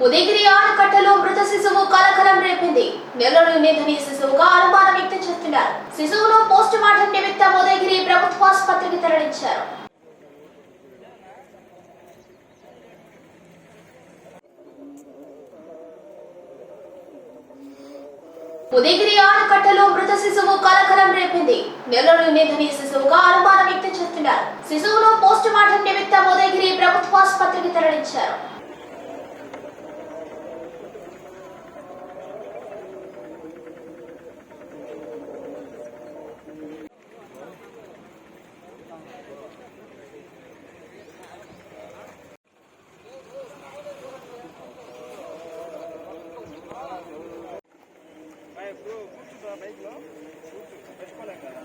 ఉదయగిరి ఆనకట్టలో మృత శిశువు కలకలం రేపింది. నెలలు నిందని శిశువుగా అనుమానం వ్యక్తం చేస్తున్నారు. శిశువును పోస్ట్ మార్టం నిమిత్తం ఉదయగిరి ప్రభుత్వ ఆసుపత్రికి తరలించారు. ఉదయగిరి ఆనకట్టలో మృత శిశువు కలకలం రేపింది. నెలలు నిందని శిశువుగా అనుమానం వ్యక్తం చేస్తున్నారు. శిశువును పోస్ట్ మార్టం నిమిత్తం ఉదయగిరి ప్రభుత్వ ఆసుపత్రికి తరలించారు. బైక్ లో పెట్టుకోలేం కదా.